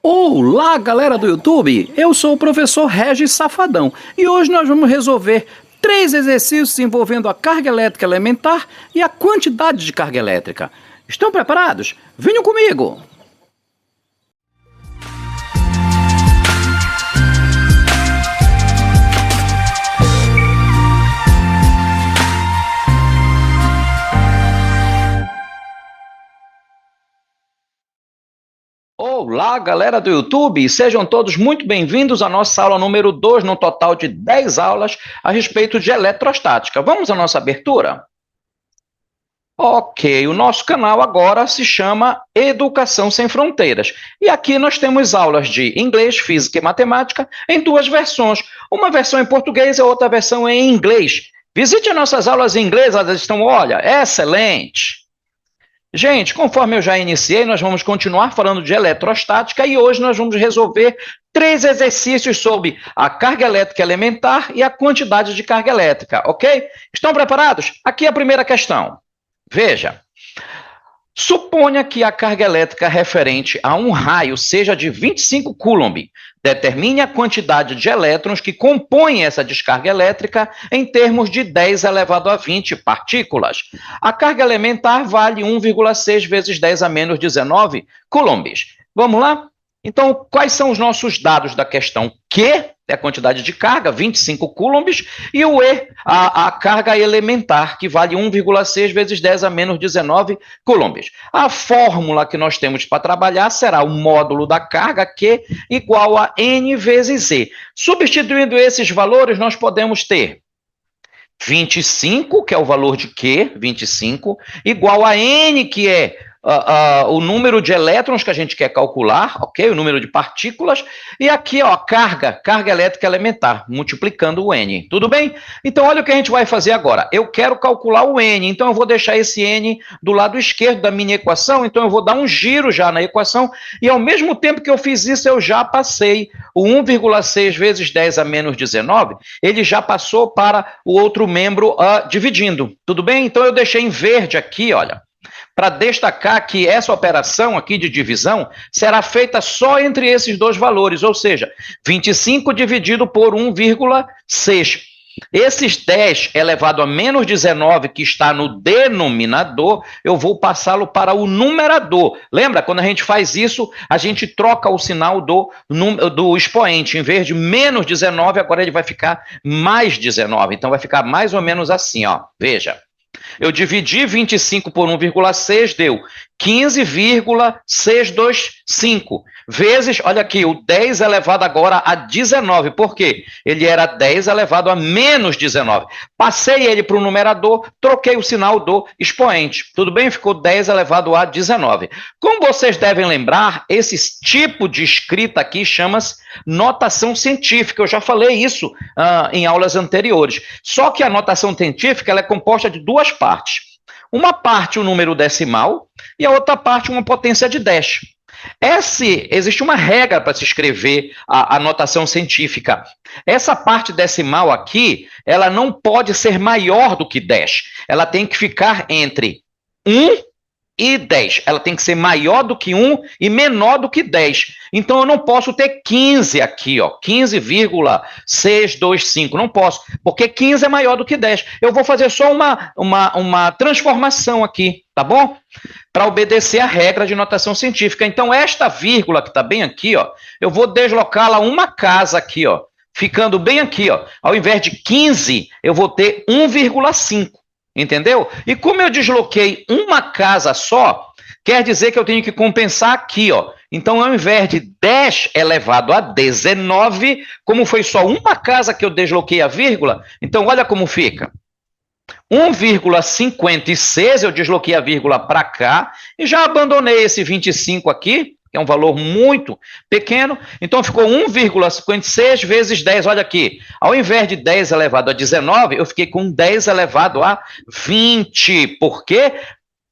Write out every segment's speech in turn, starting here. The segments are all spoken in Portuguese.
Olá, galera do YouTube! Eu sou o professor Regis Safadão e hoje nós vamos resolver 3 exercícios envolvendo a carga elétrica elementar e a quantidade de carga elétrica. Estão preparados? Venham comigo! Olá, galera do YouTube! Sejam todos muito bem-vindos à nossa aula número 2, num total de 10 aulas a respeito de eletrostática. Vamos à nossa abertura? Ok, o nosso canal agora se chama Educação Sem Fronteiras. E aqui nós temos aulas de inglês, física e matemática em 2 versões. Uma versão em português e outra versão em inglês. Visite nossas aulas em inglês, elas estão, olha, excelente! Gente, conforme eu já iniciei, nós vamos continuar falando de eletrostática e hoje nós vamos resolver 3 exercícios sobre a carga elétrica elementar e a quantidade de carga elétrica, ok? Estão preparados? Aqui é a primeira questão. Veja, suponha que a carga elétrica referente a um raio seja de 25 coulomb. Determine a quantidade de elétrons que compõem essa descarga elétrica em termos de 10 elevado a 20 partículas. A carga elementar vale 1,6 vezes 10 a menos 19 coulombs. Vamos lá? Então, quais são os nossos dados da questão? Q é a quantidade de carga, 25 coulombs, e o E, a carga elementar, que vale 1,6 vezes 10 a menos 19 coulombs. A fórmula que nós temos para trabalhar será o módulo da carga, Q, igual a N vezes E. Substituindo esses valores, nós podemos ter 25, que é o valor de Q, 25, igual a N, que é o número de elétrons que a gente quer calcular, ok? O número de partículas, e aqui, ó, carga elétrica elementar, multiplicando o N, tudo bem? Então, olha o que a gente vai fazer agora. Eu quero calcular o N, então eu vou deixar esse N do lado esquerdo da minha equação, então eu vou dar um giro já na equação, e ao mesmo tempo que eu fiz isso, eu já passei o 1,6 vezes 10 a menos 19, ele já passou para o outro membro dividindo, tudo bem? Então, eu deixei em verde aqui, olha, para destacar que essa operação aqui de divisão será feita só entre esses 2 valores, ou seja, 25 dividido por 1,6. Esses 10 elevado a menos 19 que está no denominador, eu vou passá-lo para o numerador. Lembra, quando a gente faz isso, a gente troca o sinal do expoente. Em vez de menos 19, agora ele vai ficar mais 19. Então, vai ficar mais ou menos assim, ó. Veja. Eu dividi 25 por 1,6, deu 15,625, vezes, olha aqui, o 10 elevado agora a 19. Por quê? Ele era 10 elevado a menos 19. Passei ele para o numerador, troquei o sinal do expoente. Tudo bem? Ficou 10 elevado a 19. Como vocês devem lembrar, esse tipo de escrita aqui chama-se notação científica. Eu já falei isso em aulas anteriores. Só que a notação científica ela é composta de 2 partes. Uma parte, o número decimal, e a outra parte, uma potência de 10. Existe uma regra para se escrever a notação científica. Essa parte decimal aqui, ela não pode ser maior do que 10. Ela tem que ficar entre 1 e 10. Ela tem que ser maior do que 1 e menor do que 10. Então, eu não posso ter 15 aqui, ó, 15,625. Não posso, porque 15 é maior do que 10. Eu vou fazer só uma transformação aqui, tá bom? Para obedecer a regra de notação científica. Então, esta vírgula que está bem aqui, ó, eu vou deslocá-la uma casa aqui, ó, ficando bem aqui, ó. Ao invés de 15, eu vou ter 1,5. Entendeu? E como eu desloquei uma casa só, quer dizer que eu tenho que compensar aqui, ó. Então, ao invés de 10 elevado a 19, como foi só uma casa que eu desloquei a vírgula, então olha como fica. 1,56, eu desloquei a vírgula para cá e já abandonei esse 25 aqui, que é um valor muito pequeno, então ficou 1,56 vezes 10, olha aqui, ao invés de 10 elevado a 19, eu fiquei com 10 elevado a 20, por quê?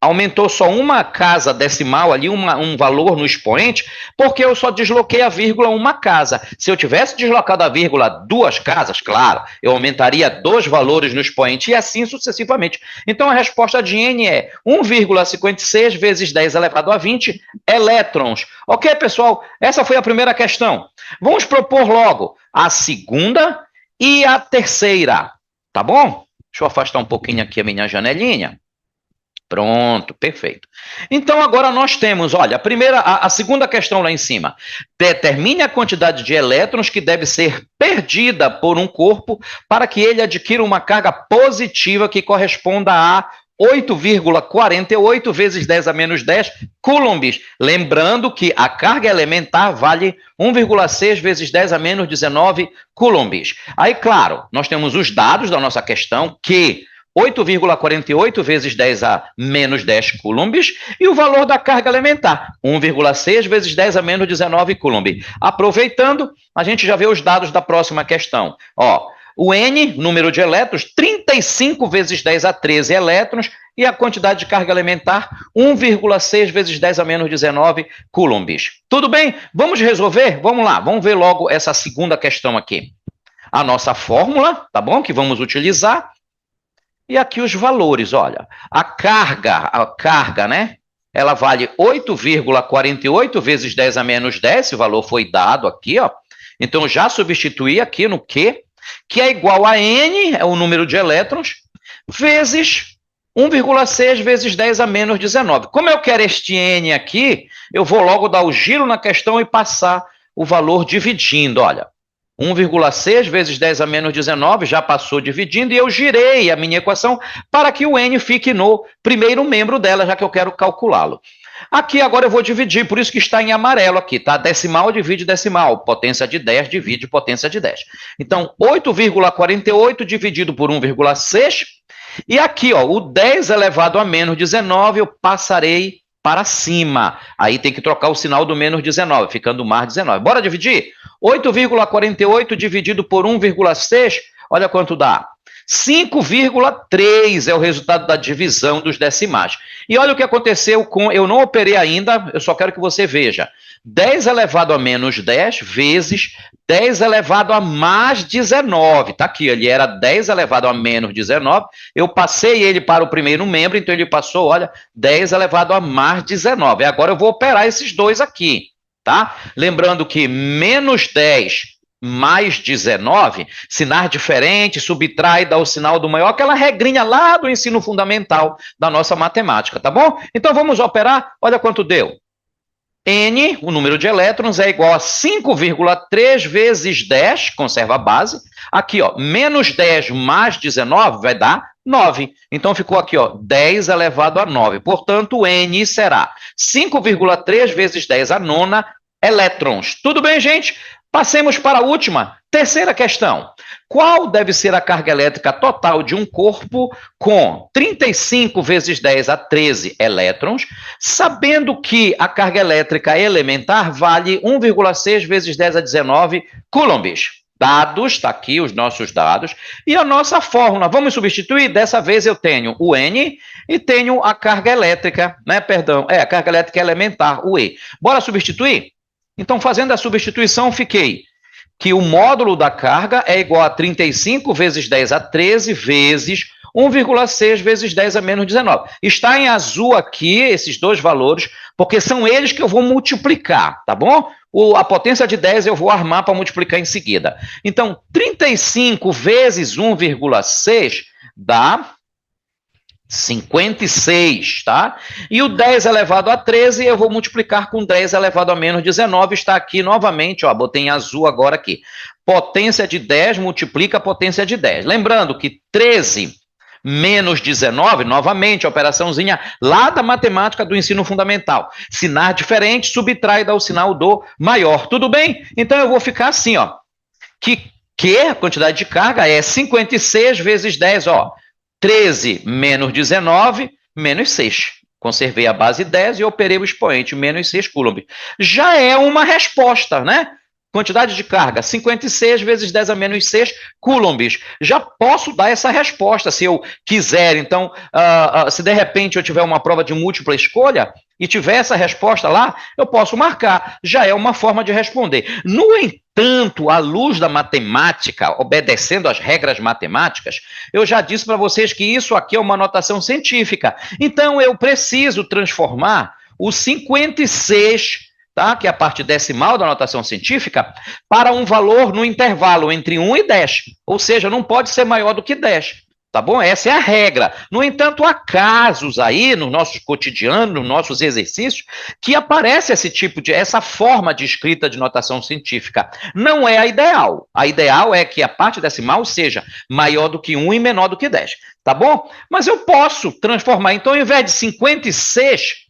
aumentou só uma casa decimal ali, um valor no expoente, porque eu só desloquei a vírgula uma casa. Se eu tivesse deslocado a vírgula duas casas, claro, eu aumentaria 2 valores no expoente e assim sucessivamente. Então a resposta de N é 1,56 vezes 10 elevado a 20 elétrons. Ok, pessoal? Essa foi a primeira questão. Vamos propor logo a segunda e a terceira, tá bom? Deixa eu afastar um pouquinho aqui a minha janelinha. Pronto, perfeito. Então, agora nós temos, olha, a segunda questão lá em cima. Determine a quantidade de elétrons que deve ser perdida por um corpo para que ele adquira uma carga positiva que corresponda a 8,48 vezes 10 a menos 10 coulombs. Lembrando que a carga elementar vale 1,6 vezes 10 a menos 19 coulombs. Aí, claro, nós temos os dados da nossa questão que 8,48 vezes 10 a menos 10 coulombs, e o valor da carga elementar, 1,6 vezes 10 a menos 19 coulomb. Aproveitando, a gente já vê os dados da próxima questão. Ó, o N, número de elétrons, 35 vezes 10 a 13 elétrons, e a quantidade de carga elementar, 1,6 vezes 10 a menos 19 coulombs. Tudo bem? Vamos resolver? Vamos lá, vamos ver logo essa segunda questão aqui. A nossa fórmula, tá bom? Que vamos utilizar. E aqui os valores, olha, a carga, né? Ela vale 8,48 vezes 10 a menos 10, esse valor foi dado aqui, ó. Então, já substituí aqui no Q, que é igual a N, é o número de elétrons, vezes 1,6 vezes 10 a menos 19. Como eu quero este N aqui, eu vou logo dar o giro na questão e passar o valor dividindo, olha. 1,6 vezes 10 a menos 19, já passou dividindo, e eu girei a minha equação para que o N fique no primeiro membro dela, já que eu quero calculá-lo. Aqui agora eu vou dividir, por isso que está em amarelo aqui, tá? Decimal divide decimal, potência de 10 divide potência de 10. Então, 8,48 dividido por 1,6, e aqui, ó, o 10 elevado a menos 19, eu passarei para cima. Aí tem que trocar o sinal do menos 19, ficando mais 19. Bora dividir? 8,48 dividido por 1,6, olha quanto dá. 5,3 é o resultado da divisão dos decimais. E olha o que aconteceu com... Eu não operei ainda, eu só quero que você veja. 10 elevado a menos 10 vezes 10 elevado a mais 19. Está aqui, ele era 10 elevado a menos 19. Eu passei ele para o primeiro membro, então ele passou, olha, 10 elevado a mais 19. Agora eu vou operar esses dois aqui, tá? Lembrando que menos 10 mais 19, sinais diferentes, subtrai, dá o sinal do maior, aquela regrinha lá do ensino fundamental da nossa matemática, tá bom? Então vamos operar, olha quanto deu. N, o número de elétrons, é igual a 5,3 vezes 10, conserva a base. Aqui, ó, menos 10 mais 19 vai dar 9. Então, ficou aqui, ó, 10 elevado a 9. Portanto, o N será 5,3 vezes 10 a nona elétrons. Tudo bem, gente? Passemos para a última, terceira questão. Qual deve ser a carga elétrica total de um corpo com 35 vezes 10 a 13 elétrons, sabendo que a carga elétrica elementar vale 1,6 vezes 10 a 19 coulombs? Dados, está aqui os nossos dados, e a nossa fórmula. Vamos substituir? Dessa vez eu tenho o N e tenho a carga elétrica, né? Perdão, a carga elétrica elementar, o E. Bora substituir? Então, fazendo a substituição, fiquei que o módulo da carga é igual a 35 vezes 10 a 13 vezes 1,6 vezes 10 a menos 19. Está em azul aqui esses dois valores, porque são eles que eu vou multiplicar, tá bom? A potência de 10 eu vou armar para multiplicar em seguida. Então, 35 vezes 1,6 dá 56, tá? E o 10 elevado a 13 eu vou multiplicar com 10 elevado a menos 19, está aqui novamente, ó, botei em azul agora aqui. Potência de 10 multiplica a potência de 10. Lembrando que 13 menos 19, novamente, a operaçãozinha lá da matemática do ensino fundamental. Sinais diferentes, subtrai, dá o sinal do maior. Tudo bem? Então eu vou ficar assim, ó. Que a quantidade de carga é 56 vezes 10, ó. 13 menos 19, menos 6. Conservei a base 10 e operei o expoente, menos 6 coulomb. Já é uma resposta, né? Quantidade de carga, 56 vezes 10 a menos 6 coulombs. Já posso dar essa resposta, se eu quiser. Então, se de repente eu tiver uma prova de múltipla escolha e tiver essa resposta lá, eu posso marcar. Já é uma forma de responder. No entanto, à luz da matemática, obedecendo às regras matemáticas, eu já disse para vocês que isso aqui é uma notação científica. Então, eu preciso transformar o 56, tá, que é a parte decimal da notação científica, para um valor no intervalo entre 1 e 10. Ou seja, não pode ser maior do que 10. Tá bom? Essa é a regra. No entanto, há casos aí no nosso cotidiano, nos nossos exercícios, que aparece essa forma de escrita de notação científica. Não é a ideal. A ideal é que a parte decimal seja maior do que 1 e menor do que 10. Tá bom? Mas eu posso transformar. Então, ao invés de 56,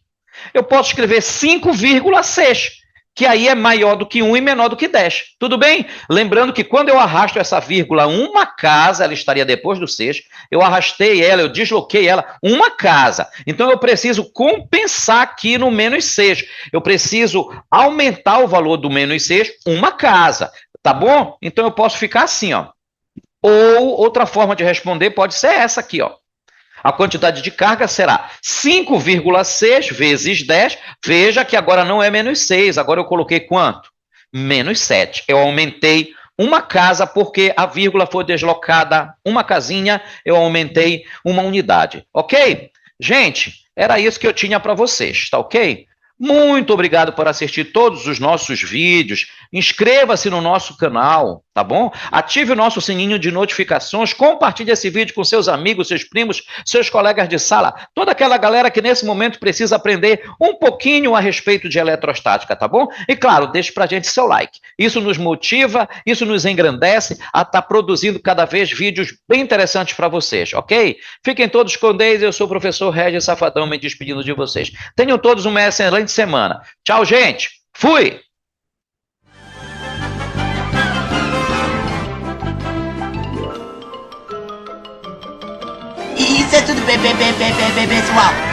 eu posso escrever 5,6, que aí é maior do que 1 e menor do que 10. Tudo bem? Lembrando que quando eu arrasto essa vírgula uma casa, ela estaria depois do 6, eu arrastei ela, eu desloquei ela uma casa. Então eu preciso compensar aqui no menos 6. Eu preciso aumentar o valor do menos 6 uma casa. Tá bom? Então eu posso ficar assim, ó. Ou outra forma de responder pode ser essa aqui, ó. A quantidade de carga será 5,6 vezes 10. Veja que agora não é menos 6, agora eu coloquei quanto? Menos 7. Eu aumentei uma casa porque a vírgula foi deslocada uma casinha, eu aumentei uma unidade. Ok? Gente, era isso que eu tinha para vocês, tá ok? Muito obrigado por assistir todos os nossos vídeos. Inscreva-se no nosso canal, tá bom? Ative o nosso sininho de notificações, compartilhe esse vídeo com seus amigos, seus primos, seus colegas de sala, toda aquela galera que nesse momento precisa aprender um pouquinho a respeito de eletrostática, tá bom? E claro, deixe pra gente seu like. Isso nos motiva, isso nos engrandece a estar produzindo cada vez vídeos bem interessantes para vocês, ok? Fiquem todos com Deus, eu sou o professor Regis Safadão, me despedindo de vocês. Tenham todos uma excelente semana. Tchau, gente. Fui! Isso é tudo, pessoal.